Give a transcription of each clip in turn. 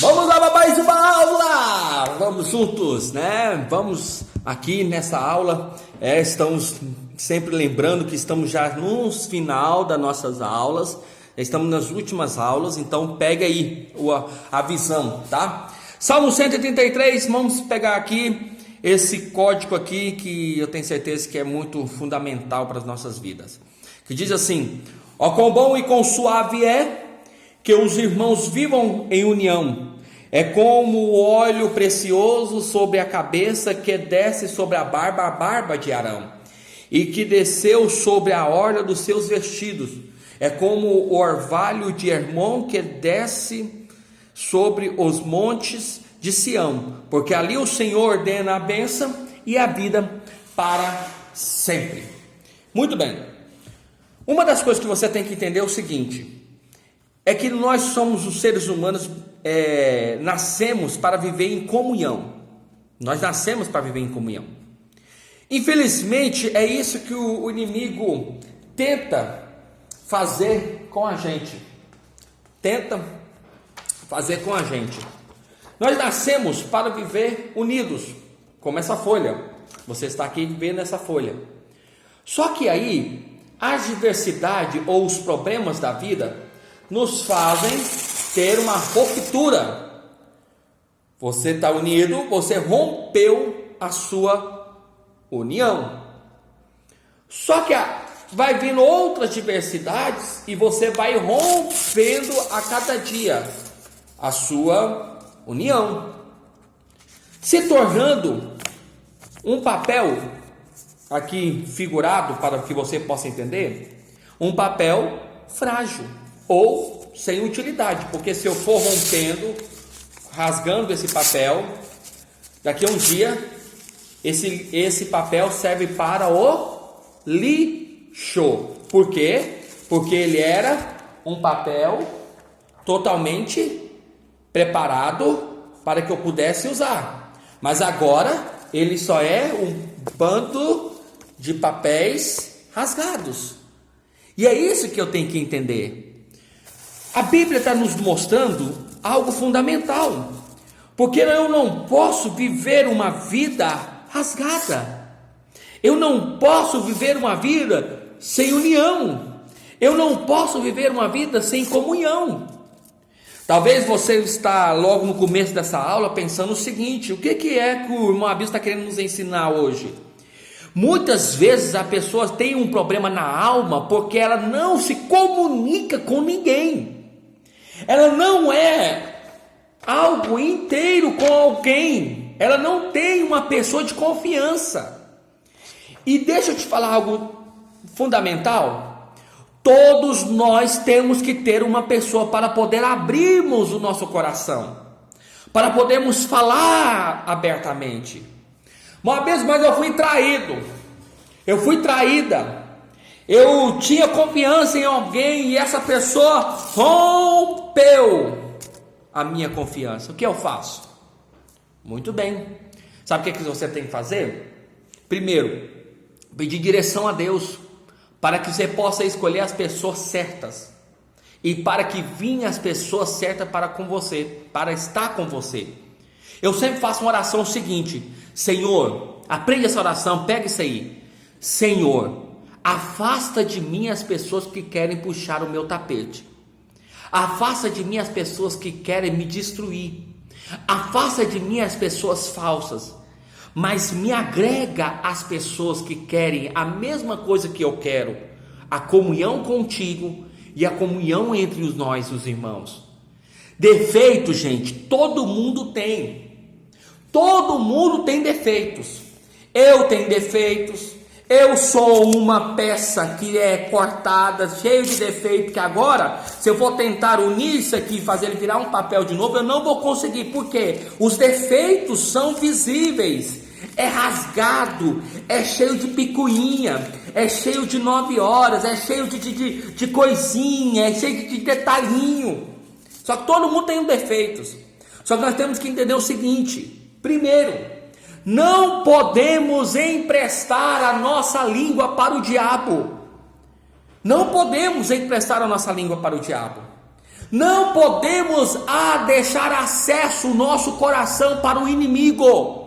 Vamos lá para mais uma aula! Vamos juntos, né? Vamos aqui nessa aula, estamos sempre lembrando que estamos já no final das nossas aulas, estamos nas últimas aulas, então pega aí a visão, tá? Salmo 133, vamos pegar aqui esse código aqui que eu tenho certeza que é muito fundamental para as nossas vidas. Que diz assim: ó, quão bom e quão suave é que os irmãos vivam em união. É como o óleo precioso sobre a cabeça que desce sobre a barba de Arão, e que desceu sobre a orla dos seus vestidos. É como o orvalho de Hermon que desce sobre os montes de Sião, porque ali o Senhor ordena a bênção e a vida para sempre. Muito bem. Uma das coisas que você tem que entender é o seguinte: é que nós somos os seres humanos, nascemos para viver em comunhão. Nós nascemos para viver em comunhão. Infelizmente, é isso que o inimigo tenta fazer com a gente. Nós nascemos para viver unidos, como essa folha. Você está aqui vendo essa folha. Só que aí, a diversidade ou os problemas da vida nos fazem ter uma ruptura. Você está unido, você rompeu a sua união. Só que vai vindo outras diversidades e você vai rompendo a cada dia a sua união, se tornando um papel, aqui figurado para que você possa entender, um papel frágil ou sem utilidade, porque se eu for rompendo, rasgando esse papel, daqui a um dia esse papel serve para o lixo. Por quê? Porque ele era um papel totalmente preparado para que eu pudesse usar, mas agora ele só é um bando de papéis rasgados. E é isso que eu tenho que entender. A Bíblia está nos mostrando algo fundamental, porque eu não posso viver uma vida rasgada, eu não posso viver uma vida sem união, eu não posso viver uma vida sem comunhão. Talvez você está logo no começo dessa aula pensando o seguinte: o que é que o irmão Abílio está querendo nos ensinar hoje? Muitas vezes a pessoa tem um problema na alma porque ela não se comunica com ninguém. Ela não é algo inteiro com alguém. Ela não tem uma pessoa de confiança. E deixa eu te falar algo fundamental. Todos nós temos que ter uma pessoa para poder abrirmos o nosso coração, para podermos falar abertamente. Uma vez, mas eu fui traído, eu fui traída, eu tinha confiança em alguém e essa pessoa rompeu a minha confiança. O que eu faço? Muito bem. Sabe o que você tem que fazer? Primeiro, pedir direção a Deus, para que você possa escolher as pessoas certas e para que vinham as pessoas certas para com você, para estar com você. Eu sempre faço uma oração seguinte: Senhor, aprende essa oração, pega isso aí. Senhor, afasta de mim as pessoas que querem puxar o meu tapete. Afasta de mim as pessoas que querem me destruir. Afasta de mim as pessoas falsas. Mas me agrega as pessoas que querem a mesma coisa que eu quero, a comunhão contigo e a comunhão entre nós, os irmãos. Defeito, gente, todo mundo tem. Todo mundo tem defeitos. Eu tenho defeitos. Eu sou uma peça que é cortada, cheio de defeito, que agora, se eu for tentar unir isso aqui e fazer ele virar um papel de novo, eu não vou conseguir. Por quê? Os defeitos são visíveis. É rasgado, é cheio de picuinha, é cheio de 9 horas, é cheio de coisinha, é cheio de detalhinho. Só que todo mundo tem defeitos. Só que nós temos que entender o seguinte: primeiro, não podemos emprestar a nossa língua para o diabo. Não podemos emprestar a nossa língua para o diabo. Não podemos deixar acesso o nosso coração para o inimigo.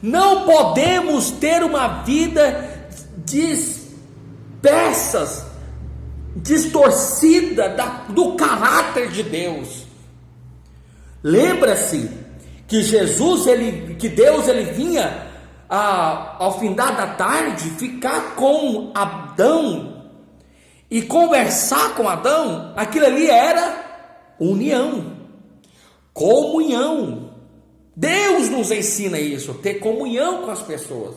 Não podemos ter uma vida distorcida do caráter de Deus. Lembra-se que Deus vinha ao findar da tarde ficar com Adão e conversar com Adão. Aquilo ali era união, comunhão. Deus nos ensina isso, ter comunhão com as pessoas.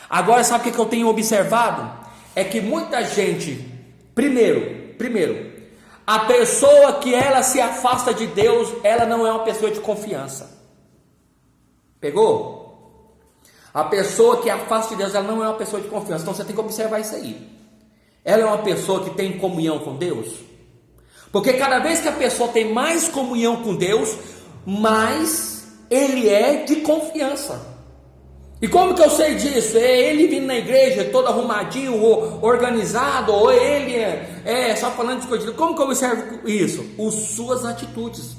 Agora, sabe o que eu tenho observado? É que muita gente, primeiro, a pessoa que ela se afasta de Deus, ela não é uma pessoa de confiança. Pegou? A pessoa que afasta de Deus, ela não é uma pessoa de confiança. Então você tem que observar isso aí. Ela é uma pessoa que tem comunhão com Deus? Porque cada vez que a pessoa tem mais comunhão com Deus, mais ele é de confiança. E como que eu sei disso? É ele vindo na igreja todo arrumadinho, ou organizado, ou ele só falando de coisas. Como que eu observo isso? As suas atitudes.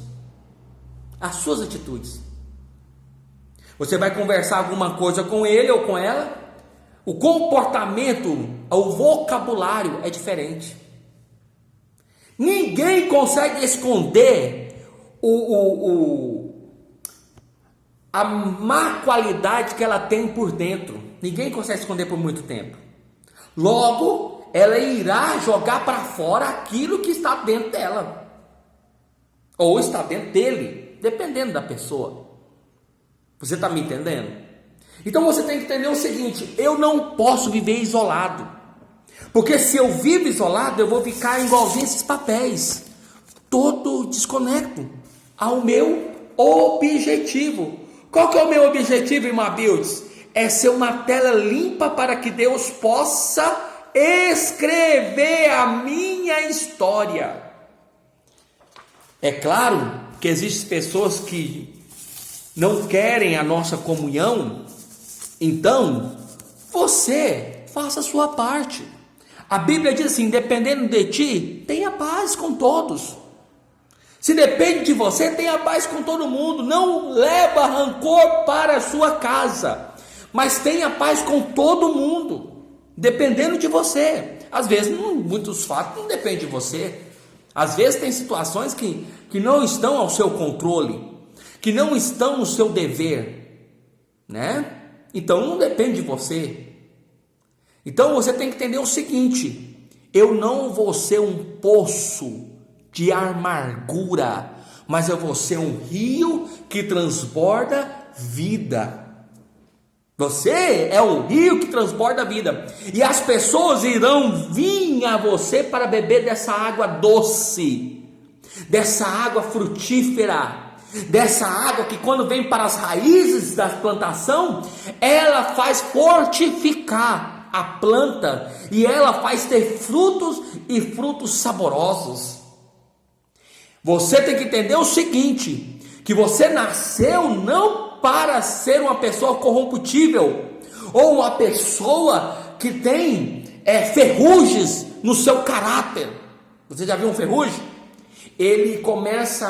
As suas atitudes. Você vai conversar alguma coisa com ele ou com ela, o comportamento, o vocabulário é diferente. Ninguém consegue esconder a má qualidade que ela tem por dentro. Ninguém consegue esconder por muito tempo. Logo, ela irá jogar para fora aquilo que está dentro dela, ou está dentro dele, dependendo da pessoa. Você está me entendendo? Então você tem que entender o seguinte: eu não posso viver isolado, porque se eu vivo isolado, eu vou ficar igualzinho esses papéis, todo desconecto ao meu objetivo. Qual que é o meu objetivo, irmã Bildes? É ser uma tela limpa para que Deus possa escrever a minha história. É claro que existem pessoas que não querem a nossa comunhão. Então, você faça a sua parte. A Bíblia diz assim: dependendo de ti, tenha paz com todos. Se depende de você, tenha paz com todo mundo. Não leva rancor para a sua casa, mas tenha paz com todo mundo, dependendo de você. Às vezes, muitos fatos não dependem de você. Às vezes tem situações que não estão ao seu controle, que não estão no seu dever, né? Então não depende de você. Então você tem que entender o seguinte: eu não vou ser um poço de amargura, mas eu vou ser um rio que transborda vida. Você é o rio que transborda vida, e as pessoas irão vir a você para beber dessa água doce, dessa água frutífera, dessa água que quando vem para as raízes da plantação, ela faz fortificar a planta, e ela faz ter frutos, e frutos saborosos. Você tem que entender o seguinte: que você nasceu não para ser uma pessoa corruptível, ou uma pessoa que tem ferrugens no seu caráter. Você já viu um ferrugem? Ele começa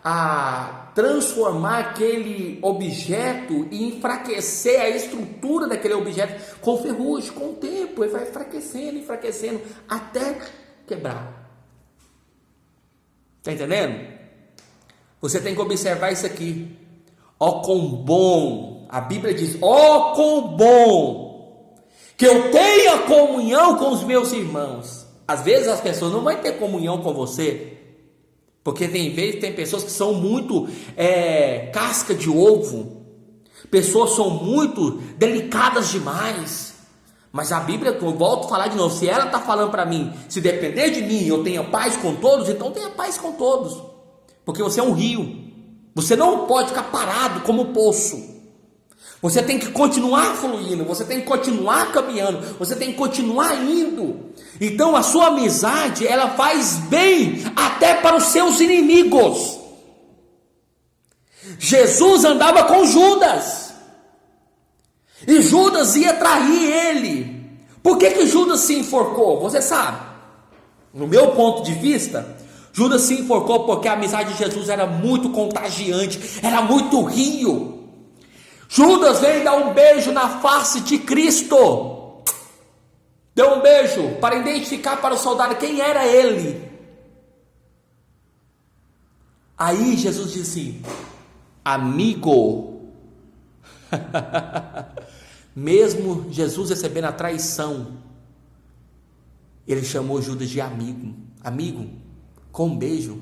a transformar aquele objeto e enfraquecer a estrutura daquele objeto com ferrugem. Com o tempo ele vai enfraquecendo até quebrar. Está entendendo? Você tem que observar isso aqui. Ó quão bom, a Bíblia diz, ó quão bom que eu tenha comunhão com os meus irmãos. Às vezes as pessoas não vão ter comunhão com você, porque tem pessoas que são muito casca de ovo, pessoas são muito delicadas demais. Mas a Bíblia, eu volto a falar de novo, se ela está falando para mim, se depender de mim eu tenha paz com todos, então tenha paz com todos, porque você é um rio. Você não pode ficar parado como poço. Você tem que continuar fluindo, você tem que continuar caminhando, você tem que continuar indo. Então a sua amizade, ela faz bem até para os seus inimigos. Jesus andava com Judas, e Judas ia trair ele. Por que Judas se enforcou? Você sabe, no meu ponto de vista, Judas se enforcou porque a amizade de Jesus era muito contagiante, era muito rio. Judas veio dar um beijo na face de Cristo. Deu um beijo para identificar para o soldado quem era ele. Aí Jesus disse: amigo. Mesmo Jesus recebendo a traição, ele chamou Judas de amigo. Amigo, com um beijo,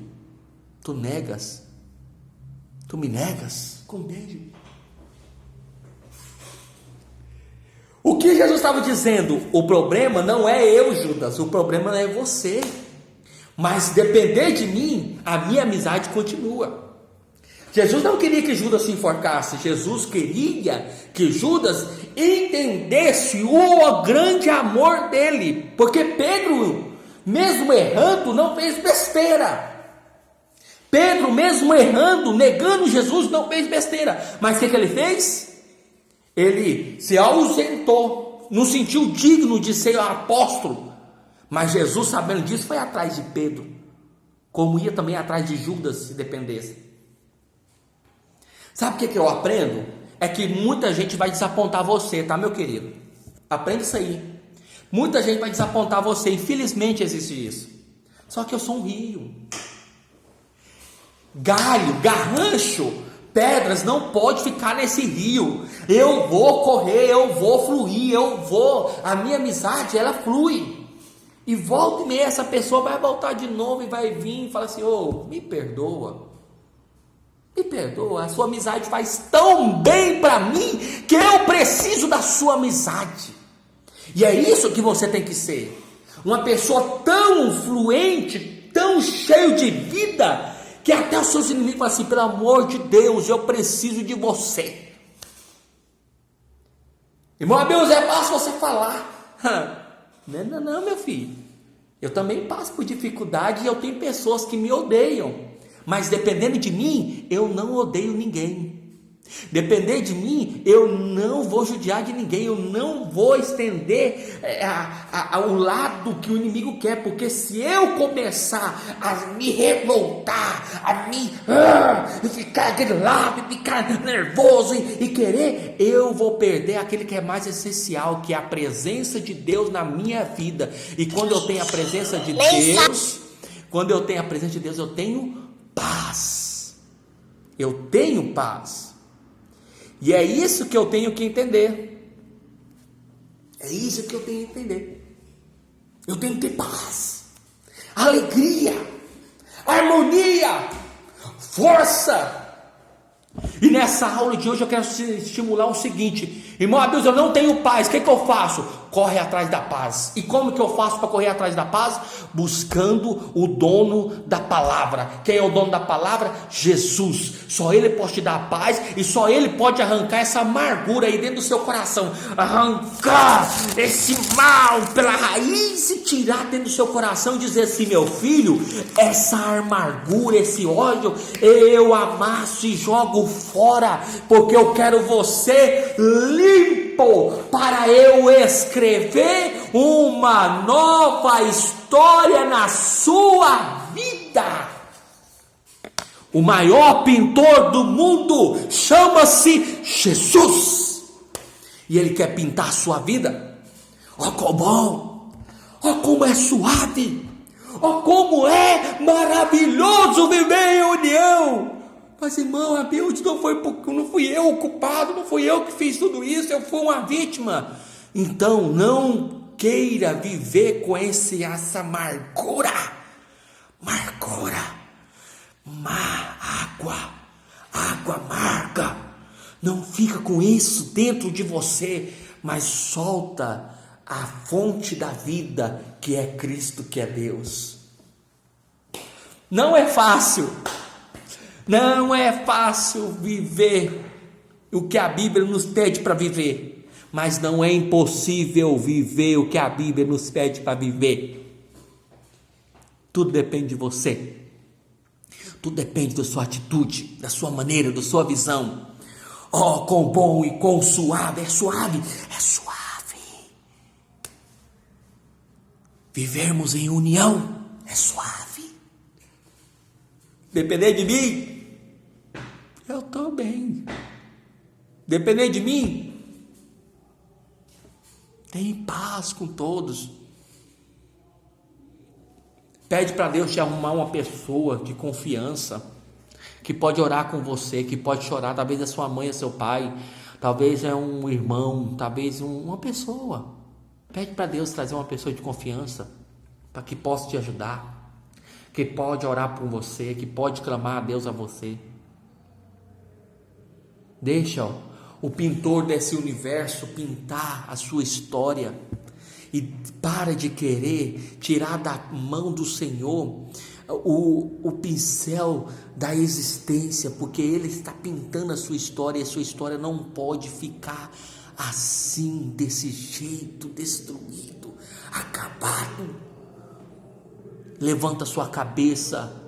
tu negas? Tu me negas? Com um beijo. O que Jesus estava dizendo? O problema não é eu, Judas, o problema não é você. Mas depender de mim, a minha amizade continua. Jesus não queria que Judas se enforcasse. Jesus queria que Judas entendesse o grande amor dele. Porque Pedro, mesmo errando, não fez besteira. Pedro, mesmo errando, negando Jesus, não fez besteira. Mas o que ele fez? Ele se ausentou, não se sentiu digno de ser apóstolo. Mas Jesus, sabendo disso, foi atrás de Pedro, como ia também atrás de Judas, se dependesse. Sabe o que eu aprendo? É que muita gente vai desapontar você, tá, meu querido? Aprenda isso aí. Muita gente vai desapontar você, infelizmente existe isso. Só que eu sou um rio. Galho, garrancho, pedras não pode ficar nesse rio. Eu vou correr, eu vou fluir, a minha amizade, ela flui. E volta e meia, essa pessoa vai voltar de novo e vai vir e falar assim: ô, me perdoa, a sua amizade faz tão bem para mim, que eu preciso da sua amizade. E é isso que você tem que ser, uma pessoa tão fluente, tão cheio de vida, que até os seus inimigos falam assim: pelo amor de Deus, eu preciso de você. Irmão Abeus, é fácil você falar. Não, meu filho, eu também passo por dificuldade e eu tenho pessoas que me odeiam, mas dependendo de mim, eu não odeio ninguém. Depender de mim, eu não vou judiar de ninguém, eu não vou estender o lado que o inimigo quer, porque se eu começar a me revoltar, ficar grilado, ficar nervoso e querer, eu vou perder aquele que é mais essencial, que é a presença de Deus na minha vida. E quando eu tenho a presença de Deus, eu tenho paz. Eu tenho paz. E é isso que eu tenho que entender. Eu tenho que ter paz, alegria, harmonia, força. E nessa aula de hoje eu quero estimular o seguinte: irmão Adeus, eu não tenho paz, o que eu faço? Corre atrás da paz. E como que eu faço para correr atrás da paz? Buscando o dono da palavra. Quem é o dono da palavra? Jesus. Só Ele pode te dar a paz, e só Ele pode arrancar essa amargura aí dentro do seu coração, arrancar esse mal pela raiz e tirar dentro do seu coração e dizer assim: meu filho, essa amargura, esse ódio, eu amasso e jogo fora, porque eu quero você limpo, para eu escrever uma nova história na sua vida. O maior pintor do mundo chama-se Jesus, e ele quer pintar a sua vida. Ó, como bom, ó, como é suave, ó, como é maravilhoso viver em união. Mas irmão Adeus, não fui eu o culpado, não fui eu que fiz tudo isso, eu fui uma vítima. Então não queira viver com essa amargura, água amarga. Não fica com isso dentro de você, mas solta a fonte da vida, que é Cristo, que é Deus. Não é fácil. Não é fácil viver o que a Bíblia nos pede para viver, mas não é impossível viver o que a Bíblia nos pede para viver. Tudo depende de você, tudo depende da sua atitude, da sua maneira, da sua visão. Oh, quão bom e quão suave, é suave. Vivermos em união é suave. Depender de mim, eu estou bem. Depender de mim, tem paz com todos. Pede para Deus te arrumar uma pessoa de confiança, que pode orar com você, que pode chorar. Talvez é sua mãe, é seu pai, talvez é um irmão, talvez uma pessoa. Pede para Deus trazer uma pessoa de confiança, para que possa te ajudar, que pode orar por você, que pode clamar a Deus a você. Deixa o pintor desse universo pintar a sua história. E para de querer tirar da mão do Senhor o pincel da existência, porque Ele está pintando a sua história, e a sua história não pode ficar assim, desse jeito, destruído, acabado. Levanta sua cabeça,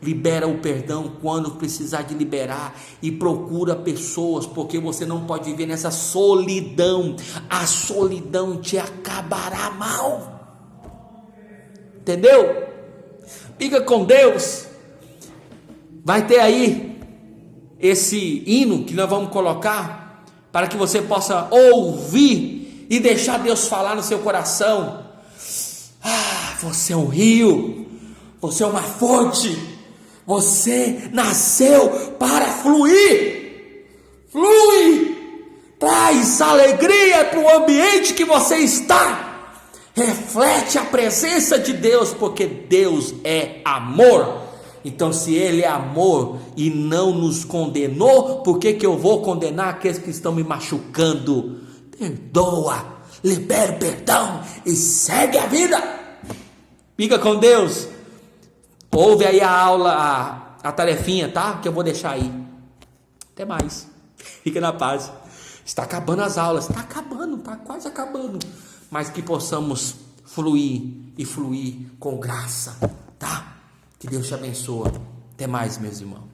libera o perdão quando precisar de liberar, e procura pessoas, porque você não pode viver nessa solidão. A solidão te acabará mal, entendeu? Fica com Deus. Vai ter aí esse hino que nós vamos colocar, para que você possa ouvir e deixar Deus falar no seu coração. Você é um rio, você é uma fonte, você nasceu para fluir. Flui, traz alegria para o ambiente que você está. Reflete a presença de Deus, porque Deus é amor. Então, se Ele é amor e não nos condenou, por que eu vou condenar aqueles que estão me machucando? Perdoa, libera o perdão e segue a vida. Fica com Deus. Ouve aí a aula, a tarefinha, tá? Que eu vou deixar aí. Até mais. Fica na paz. Está acabando as aulas. Está acabando, está quase acabando. Mas que possamos fluir e fluir com graça, tá? Que Deus te abençoe. Até mais, meus irmãos.